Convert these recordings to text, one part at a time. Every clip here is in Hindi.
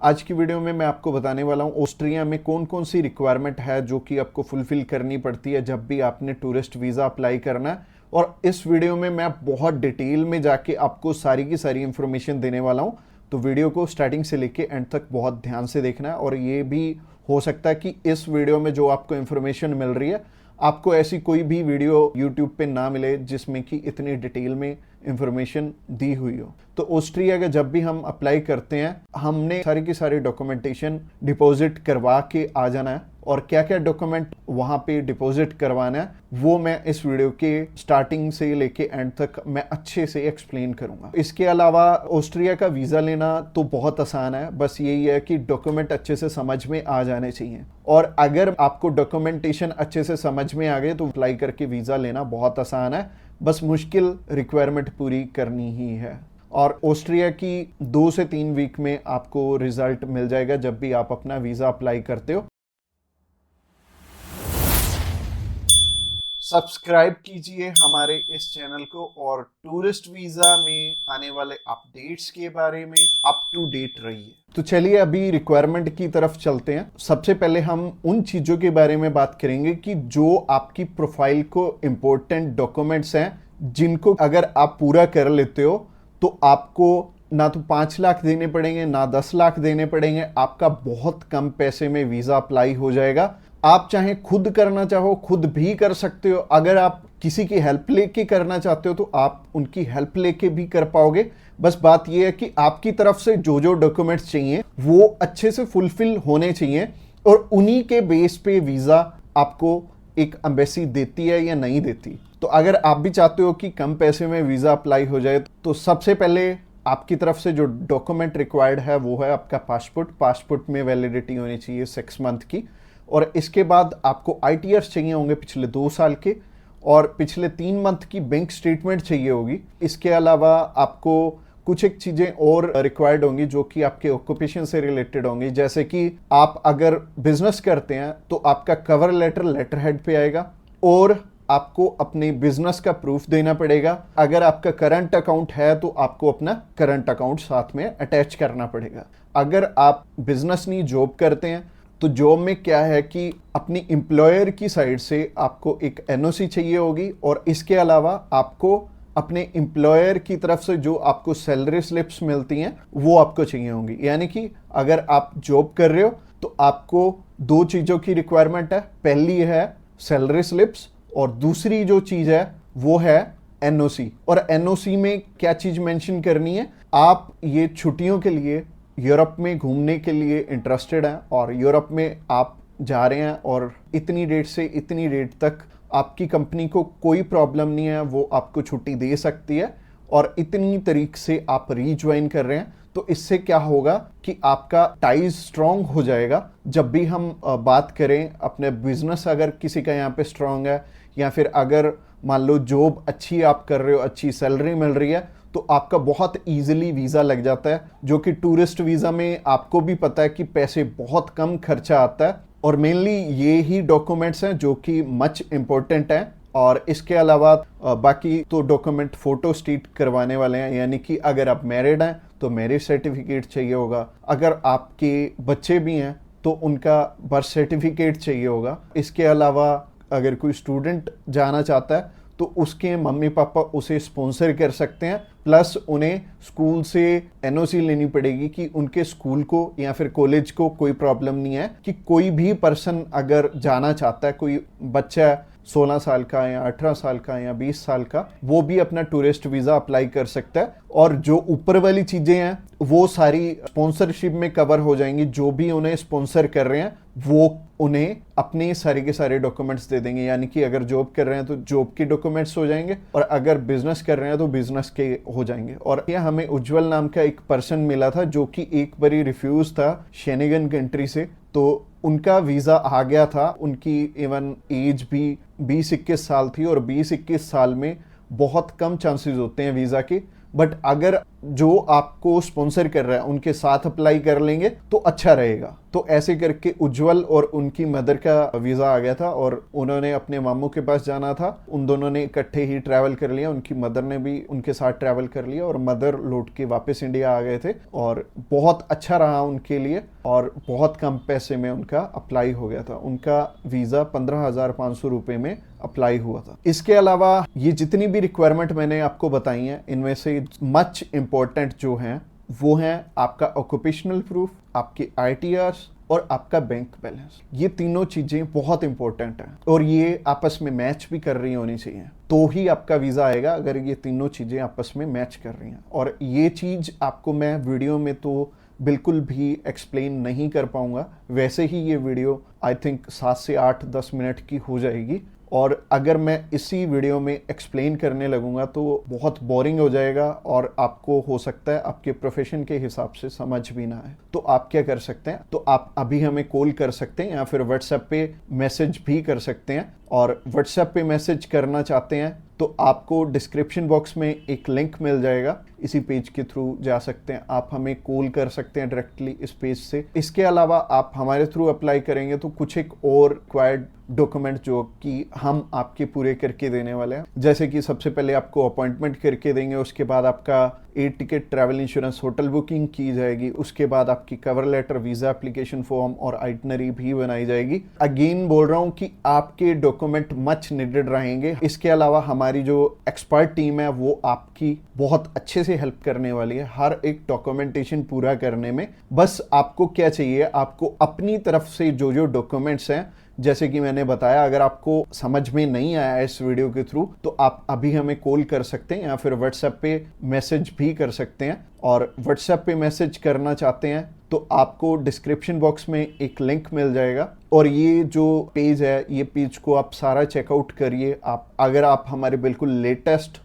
आज की वीडियो में मैं आपको बताने वाला हूँ ऑस्ट्रिया में कौन कौन सी रिक्वायरमेंट है जो कि आपको फुलफिल करनी पड़ती है जब भी आपने टूरिस्ट वीज़ा अप्लाई करना है। और इस वीडियो में मैं बहुत डिटेल में जाके आपको सारी की सारी इंफॉर्मेशन देने वाला हूँ। तो वीडियो को स्टार्टिंग से लेके एंड तक बहुत ध्यान से देखना है। और ये भी हो सकता है कि इस वीडियो में जो आपको इंफॉर्मेशन मिल रही है आपको ऐसी कोई भी वीडियो यूट्यूब पे ना मिले जिसमें कि इतनी डिटेल में इंफॉर्मेशन दी हुई हो। तो ऑस्ट्रिया का जब भी हम अप्लाई करते हैं हमने सारी की सारी डॉक्यूमेंटेशन डिपॉजिट करवा के आ जाना है। और क्या क्या डॉक्यूमेंट वहाँ पे डिपॉजिट करवाना है वो मैं इस वीडियो के स्टार्टिंग से लेके एंड तक मैं अच्छे से एक्सप्लेन करूंगा। इसके अलावा ऑस्ट्रिया का वीज़ा लेना तो बहुत आसान है, बस यही है कि डॉक्यूमेंट अच्छे से समझ में आ जाने चाहिए। और अगर आपको डॉक्यूमेंटेशन अच्छे से समझ में आ गए तो अप्लाई करके वीज़ा लेना बहुत आसान है, बस मुश्किल रिक्वायरमेंट पूरी करनी ही है। और ऑस्ट्रिया की 2 से 3 वीक में आपको रिजल्ट मिल जाएगा जब भी आप अपना वीज़ा अप्लाई करते हो। सब्सक्राइब कीजिए हमारे इस चैनल को और टूरिस्ट वीज़ा में आने वाले अपडेट्स के बारे में अप टू डेट रहिए। तो चलिए अभी रिक्वायरमेंट की तरफ चलते हैं। सबसे पहले हम उन चीज़ों के बारे में बात करेंगे कि जो आपकी प्रोफाइल को इम्पोर्टेंट डॉक्यूमेंट्स हैं जिनको अगर आप पूरा कर लेते हो तो आपको ना तो 5 लाख देने पड़ेंगे ना 10 लाख देने पड़ेंगे, आपका बहुत कम पैसे में वीज़ा अप्लाई हो जाएगा। आप चाहे खुद करना चाहो खुद भी कर सकते हो, अगर आप किसी की हेल्प लेके करना चाहते हो तो आप उनकी हेल्प लेके भी कर पाओगे। बस बात यह है कि आपकी तरफ से जो जो डॉक्यूमेंट्स चाहिए वो अच्छे से फुलफिल होने चाहिए और उन्हीं के बेस पे वीज़ा आपको एक एम्बेसी देती है या नहीं देती। तो अगर आप भी चाहते हो कि कम पैसे में वीज़ा अप्लाई हो जाए तो सबसे पहले आपकी तरफ से जो डॉक्यूमेंट रिक्वायर्ड है वो है आपका पासपोर्ट में वैलिडिटी होनी चाहिए 6 मंथ की। और इसके बाद आपको ITRs चाहिए होंगे पिछले 2 साल के और पिछले 3 मंथ की बैंक स्टेटमेंट चाहिए होगी। इसके अलावा आपको कुछ एक चीज़ें और रिक्वायर्ड होंगी जो कि आपके ऑक्यूपेशन से रिलेटेड होंगी, जैसे कि आप अगर बिजनेस करते हैं तो आपका कवर लेटर हेड पे आएगा और आपको अपने बिजनेस का प्रूफ देना पड़ेगा। अगर आपका करंट अकाउंट है तो आपको अपना करंट अकाउंट साथ में अटैच करना पड़ेगा। अगर आप बिजनेस नहीं जॉब करते हैं तो जॉब में क्या है कि अपनी एम्प्लॉयर की साइड से आपको एक NOC चाहिए होगी और इसके अलावा आपको अपने एम्प्लॉयर की तरफ से जो आपको सैलरी स्लिप्स मिलती हैं वो आपको चाहिए होंगी। यानी कि अगर आप जॉब कर रहे हो तो आपको 2 चीज़ों की रिक्वायरमेंट है, पहली है सैलरी स्लिप्स और दूसरी जो चीज़ है वो है NOC। और NOC में क्या चीज़ मेंशन करनी है, आप ये छुट्टियों के लिए यूरोप में घूमने के लिए इंटरेस्टेड हैं और यूरोप में आप जा रहे हैं और इतनी डेट से इतनी डेट तक आपकी कंपनी को कोई प्रॉब्लम नहीं है, वो आपको छुट्टी दे सकती है और इतनी तारीख से आप रीज्वाइन कर रहे हैं। तो इससे क्या होगा कि आपका टाइज स्ट्रॉन्ग हो जाएगा। जब भी हम बात करें अपने बिजनेस अगर किसी का यहाँ पे स्ट्रॉन्ग है या फिर अगर मान लो जॉब अच्छी आप कर रहे हो, अच्छी सैलरी मिल रही है तो आपका बहुत इजीली वीज़ा लग जाता है, जो कि टूरिस्ट वीज़ा में आपको भी पता है कि पैसे बहुत कम खर्चा आता है। और मेनली ये ही डॉक्यूमेंट्स हैं जो कि मच इम्पोर्टेंट हैं। और इसके अलावा बाकी तो डॉक्यूमेंट फोटो स्टेट करवाने वाले हैं, यानी कि अगर आप मैरिड हैं तो मैरिज सर्टिफिकेट चाहिए होगा, अगर आपके बच्चे भी हैं तो उनका बर्थ सर्टिफिकेट चाहिए होगा। इसके अलावा अगर कोई स्टूडेंट जाना चाहता है तो उसके मम्मी पापा उसे स्पॉन्सर कर सकते हैं, प्लस उन्हें स्कूल से NOC लेनी पड़ेगी कि उनके स्कूल को या फिर कॉलेज को कोई प्रॉब्लम नहीं है कि कोई भी पर्सन अगर जाना चाहता है, कोई बच्चा 16 साल का या 18 साल का या 20 साल का, वो भी अपना टूरिस्ट वीज़ा अप्लाई कर सकता है। और जो ऊपर वाली चीज़ें हैं वो सारी स्पॉन्सरशिप में कवर हो जाएंगी। जो भी उन्हें स्पॉन्सर कर रहे हैं वो उन्हें अपने सारे के सारे डॉक्यूमेंट्स दे देंगे, यानी कि अगर जॉब कर रहे हैं तो जॉब के डॉक्यूमेंट्स हो जाएंगे और अगर बिजनेस कर रहे हैं तो बिजनेस के हो जाएंगे। और यह हमें उज्जवल नाम का एक पर्सन मिला था जो कि एक बारी रिफ्यूज था शेनिगन कंट्री से, तो उनका वीज़ा आ गया था। उनकी इवन एज भी 20-21 साल थी और 20-21 साल में बहुत कम चांसेस होते हैं वीज़ा के। बट अगर जो आपको स्पॉन्सर कर रहा है उनके साथ अप्लाई कर लेंगे तो अच्छा रहेगा। तो ऐसे करके उज्जवल और उनकी मदर का वीज़ा आ गया था और उन्होंने अपने मामू के पास जाना था। उन दोनों ने इकट्ठे ही ट्रैवल कर लिया, उनकी मदर ने भी उनके साथ ट्रैवल कर लिया और मदर लौट के वापस इंडिया आ गए थे और बहुत अच्छा रहा उनके लिए और बहुत कम पैसे में उनका अप्लाई हो गया था। उनका वीज़ा 15,500 रुपये में अप्लाई हुआ था। इसके अलावा ये जितनी भी रिक्वायरमेंट मैंने आपको बताई हैं, इनमें से मच इम्पोर्टेंट जो हैं वो हैं आपका ऑक्यूपेशनल प्रूफ, आपके ITRs और आपका बैंक बैलेंस। ये तीनों चीज़ें बहुत इंपॉर्टेंट हैं और ये आपस में मैच भी कर रही होनी चाहिए, तो ही आपका वीज़ा आएगा अगर ये तीनों चीज़ें आपस में मैच कर रही हैं। और ये चीज़ आपको मैं वीडियो में तो बिल्कुल भी एक्सप्लेन नहीं कर पाऊंगा, वैसे ही ये वीडियो आई थिंक 7 से 8-10 मिनट की हो जाएगी और अगर मैं इसी वीडियो में एक्सप्लेन करने लगूंगा तो बहुत बोरिंग हो जाएगा और आपको हो सकता है आपके प्रोफेशन के हिसाब से समझ भी ना आए। तो आप क्या कर सकते हैं, तो आप अभी हमें कॉल कर सकते हैं या फिर व्हाट्सएप पे मैसेज भी कर सकते हैं। और व्हाट्सएप पे मैसेज करना चाहते हैं तो आपको डिस्क्रिप्शन बॉक्स में एक लिंक मिल जाएगा, इसी पेज के थ्रू जा सकते हैं। आप हमें कॉल कर सकते हैं डायरेक्टली इस पेज से। इसके अलावा आप हमारे थ्रू अप्लाई करेंगे तो कुछ एक और रिक्वायर्ड डॉक्यूमेंट जो कि हम आपके पूरे करके देने वाले हैं, जैसे कि सबसे पहले आपको अपॉइंटमेंट करके देंगे, उसके बाद आपका air ticket, travel insurance, hotel booking की जाएगी, उसके बाद आपकी cover letter, visa application form और आइटनरी भी बनाई जाएगी। अगेन बोल रहा हूँ कि आपके डॉक्यूमेंट मच नीडेड रहेंगे। इसके अलावा हमारी जो एक्सपर्ट टीम है वो आपकी बहुत अच्छे से हेल्प करने वाली है हर एक डॉक्यूमेंटेशन पूरा करने में। बस आपको क्या चाहिए, आपको अपनी तरफ से जो जो डॉक्यूमेंट्स हैं, जैसे कि मैंने बताया, अगर आपको समझ में नहीं आया इस वीडियो के थ्रू तो आप अभी हमें कॉल कर सकते हैं या फिर व्हाट्सएप पे मैसेज भी कर सकते हैं। और व्हाट्सएप पे मैसेज करना चाहते हैं तो आपको डिस्क्रिप्शन बॉक्स में एक लिंक मिल जाएगा और ये जो पेज है, ये पेज को आप सारा चेकआउट करिए। आप अगर आप हमारे बिल्कुल लेटेस्ट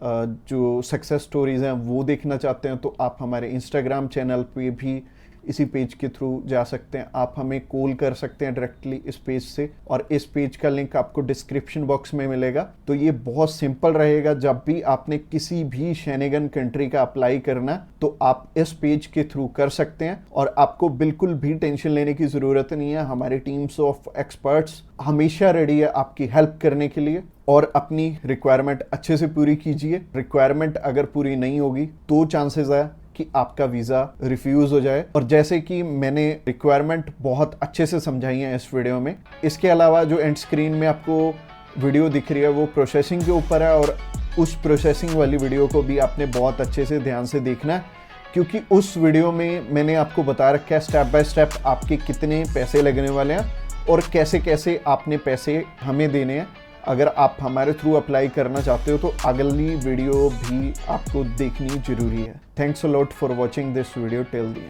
जो सक्सेस स्टोरीज हैं वो देखना चाहते हैं तो आप हमारे इंस्टाग्राम चैनल पे भी इसी पेज के थ्रू जा सकते हैं। आप हमें कॉल कर सकते हैं डायरेक्टली इस पेज से और इस पेज का लिंक आपको डिस्क्रिप्शन बॉक्स में मिलेगा। तो ये बहुत सिंपल रहेगा, जब भी आपने किसी भी शेनेगन कंट्री का अप्लाई करना है तो आप इस पेज के थ्रू कर सकते हैं और आपको बिल्कुल भी टेंशन लेने की ज़रूरत नहीं है। हमारी टीम्स ऑफ एक्सपर्ट्स हमेशा रेडी है आपकी हेल्प करने के लिए। और अपनी रिक्वायरमेंट अच्छे से पूरी कीजिए। रिक्वायरमेंट अगर पूरी नहीं होगी तो चांसेस है कि आपका वीज़ा रिफ्यूज़ हो जाए। और जैसे कि मैंने रिक्वायरमेंट बहुत अच्छे से समझाई है इस वीडियो में। इसके अलावा जो एंड स्क्रीन में आपको वीडियो दिख रही है वो प्रोसेसिंग के ऊपर है और उस प्रोसेसिंग वाली वीडियो को भी आपने बहुत अच्छे से ध्यान से देखना है, क्योंकि उस वीडियो में मैंने आपको बता रखा है स्टेप बाय स्टेप आपके कितने पैसे लगने वाले हैं और कैसे कैसे आपने पैसे हमें देने हैं। अगर आप हमारे थ्रू अप्लाई करना चाहते हो तो अगली वीडियो भी आपको देखनी जरूरी है। Thanks a lot for watching this video till the end.